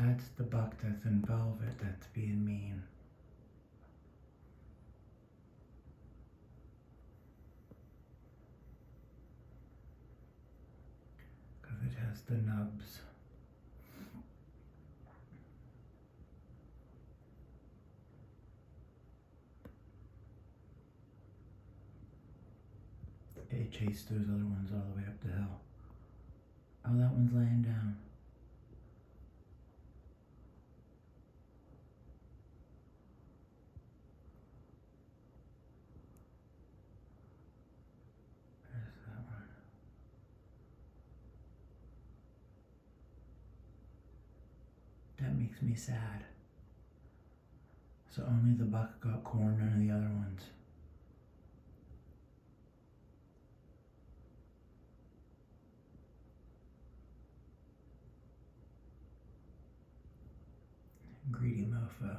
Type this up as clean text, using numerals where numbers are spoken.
That's the buck that's in velvet that's being mean. Because it has the nubs. It chased those other ones all the way up the hill. Oh, that one's laying down. There's that one. That makes me sad. So only the buck got corn, none of the other ones. Greedy mofo.